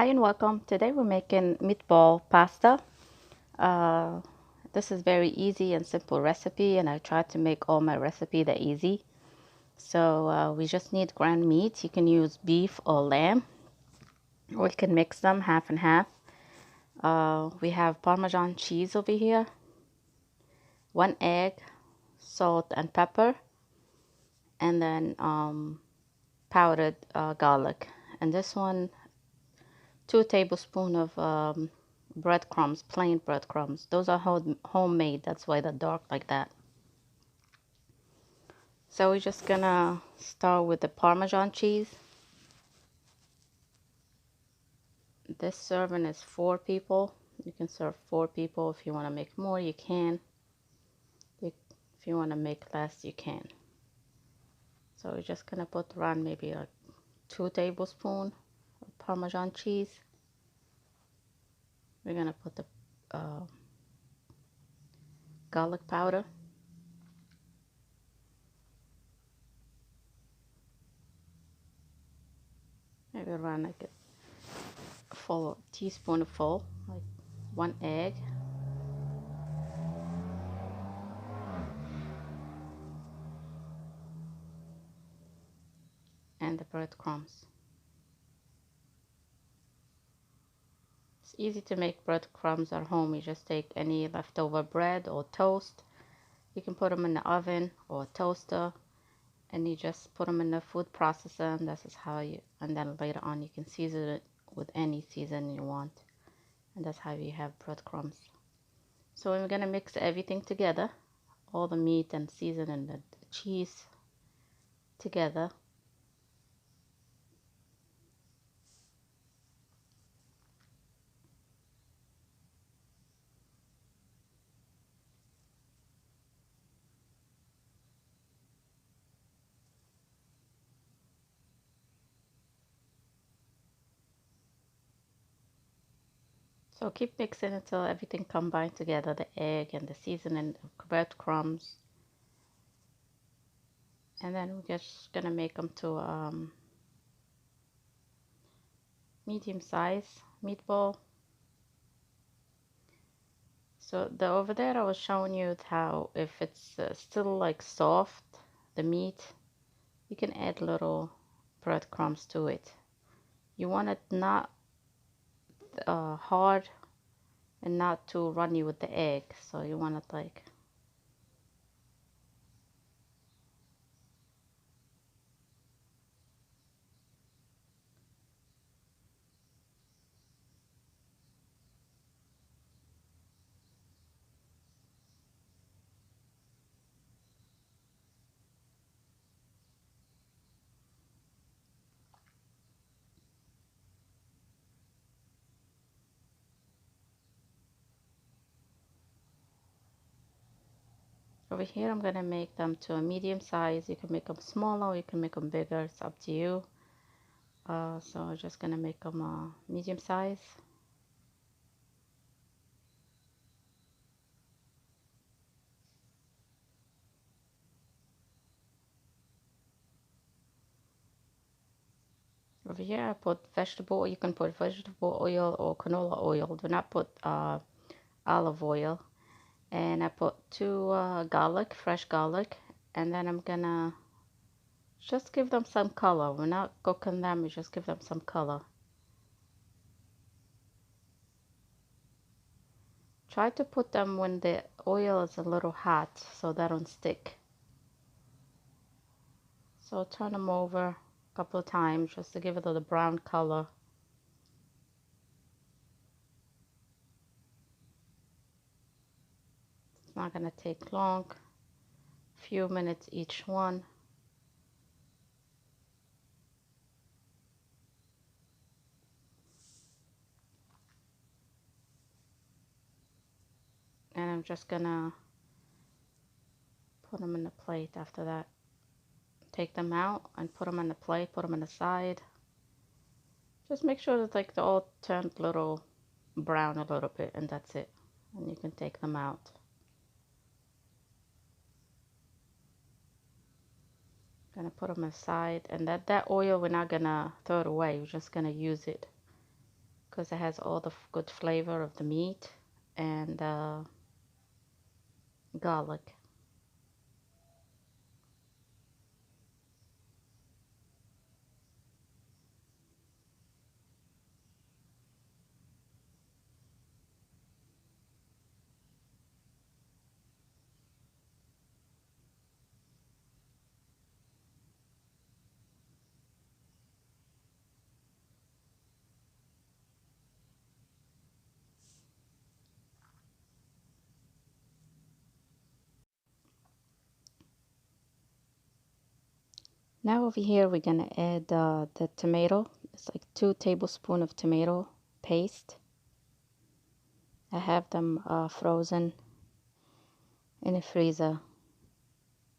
and welcome. Today we're making meatball pasta. Uh, this is very easy and simple recipe, and I try to make all my recipe that easy. So we just need ground meat. You can use beef or lamb, or you can mix them half and half. We have Parmesan cheese over here, 1 egg, salt and pepper, and then powdered garlic. And this one, 2 tablespoons of breadcrumbs, plain breadcrumbs. Those are homemade, that's why they're dark like that. So we're just gonna start with the Parmesan cheese. This serving is 4 people. You can serve 4 people. If you want to make more, you can. If you want to make less, you can. So we're just gonna put around maybe like 2 tablespoons of Parmesan cheese. We're gonna put the garlic powder. Maybe around like a full teaspoonful, like 1 egg. And the breadcrumbs. It's easy to make breadcrumbs at home. You just take any leftover bread or toast. You can put them in the oven or toaster, and you just put them in the food processor, and this is how you, and then later on you can season it with any season you want, and that's how you have breadcrumbs. So we're gonna mix everything together, all the meat and season and the cheese together. So keep mixing until everything combined together, the egg and the seasoning, the breadcrumbs. And then we're just gonna make them to medium size meatball. So the over there I was showing you how if it's still like soft, the meat, you can add little breadcrumbs to it. You want it not hard and not too runny with the egg. So you want it like over here. I'm gonna make them to a medium size. You can make them smaller, you can make them bigger. It's up to you. So I'm just gonna make them medium size. Over here I put vegetable, you can put vegetable oil or canola oil. Do not put olive oil. And I put 2 fresh garlic, and then I'm gonna just give them some color. We're not cooking them, we just give them some color. Try to put them when the oil is a little hot so they don't stick. So turn them over a couple of times just to give it a little brown color. It's not gonna take long, few minutes each one. And I'm just gonna put them in the plate after that. Take them out and put them in the plate, put them in the side. Just make sure that like they all turned a little brown a little bit, and that's it. And you can take them out. Gonna put them aside, and that oil we're not gonna throw it away. We're just gonna use it. because it has all the good flavor of the meat and garlic. Now over here we're gonna add the tomato. It's like 2 tablespoons of tomato paste. I have them frozen in the freezer.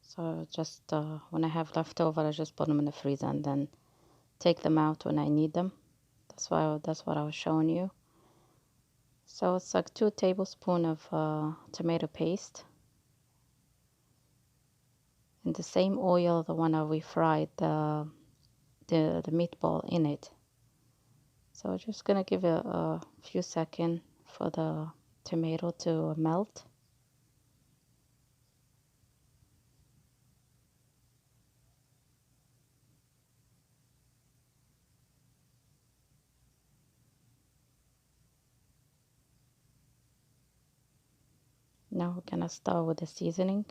So just when I have leftover, I just put them in the freezer and then take them out when I need them. That's what I was showing you. So it's like 2 tablespoons of tomato paste. In the same oil, the one that we fried the meatball in it. So I'm just gonna give it a few seconds for the tomato to melt. Now we're gonna start with the seasoning.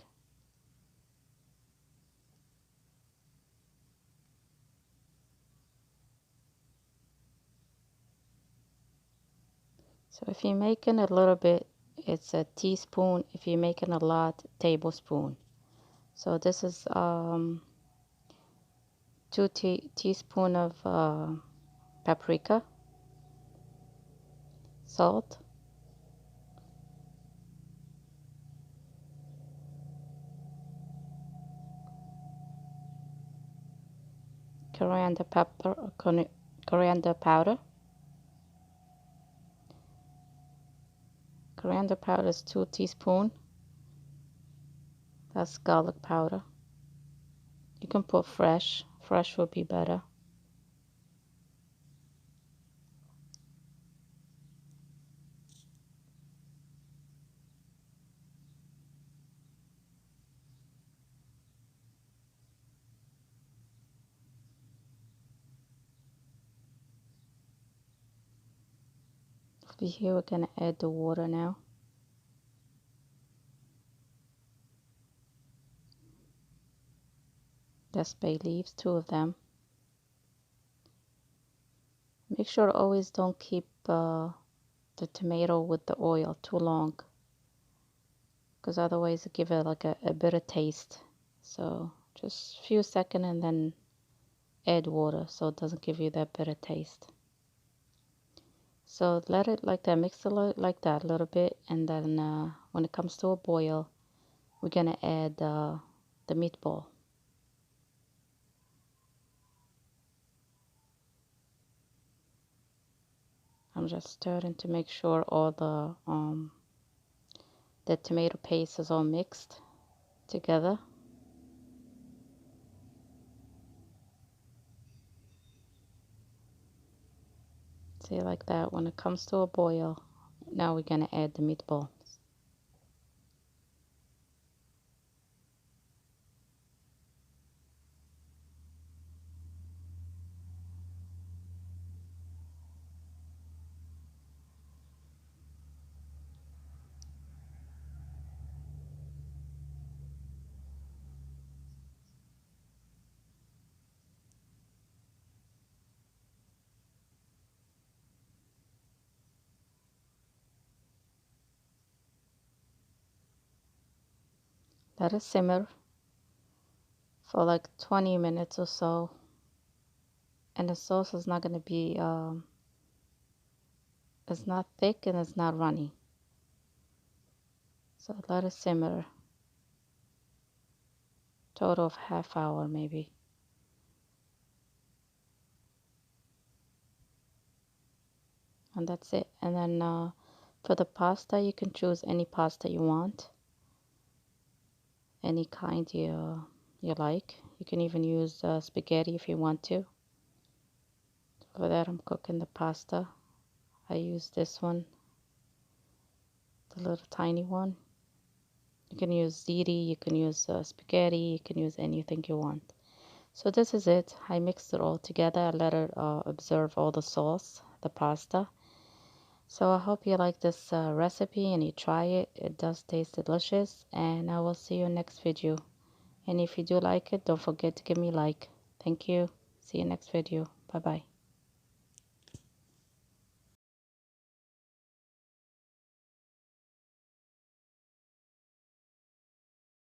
So if you're making a little bit, it's a teaspoon. If you're making a lot, tablespoon. So this is 2 teaspoon of paprika, salt, coriander pepper, coriander powder. Coriander powder is 2 teaspoon. That's garlic powder. You can put fresh. Fresh would be better. Over here we're gonna add the water now. That's bay leaves, 2 of them. Make sure always don't keep the tomato with the oil too long, because otherwise it give it like a bitter taste. So just a few seconds and then add water so it doesn't give you that bitter taste. So let it like that, mix it like that a little bit, and then when it comes to a boil, we're gonna add the meatball. I'm just stirring to make sure all the tomato paste is all mixed together. See, like that. When it comes to a boil, now we're gonna add the meatball. Let it simmer for like 20 minutes or so, and the sauce is not gonna be it's not thick and it's not runny. So let it simmer, total of half hour maybe. And that's it. And then for the pasta, you can choose any pasta you want, any kind you like. You can even use spaghetti if you want to. For that, I'm cooking the pasta. I use this one, the little tiny one. You can use ziti, you can use spaghetti, you can use anything you want. So this is it. I mixed it all together. I let it absorb all the sauce, the pasta. So I hope you like this recipe and you try it. It does taste delicious, and I will see you next video. And if you do like it, don't forget to give me a like. Thank you. See you next video. Bye bye.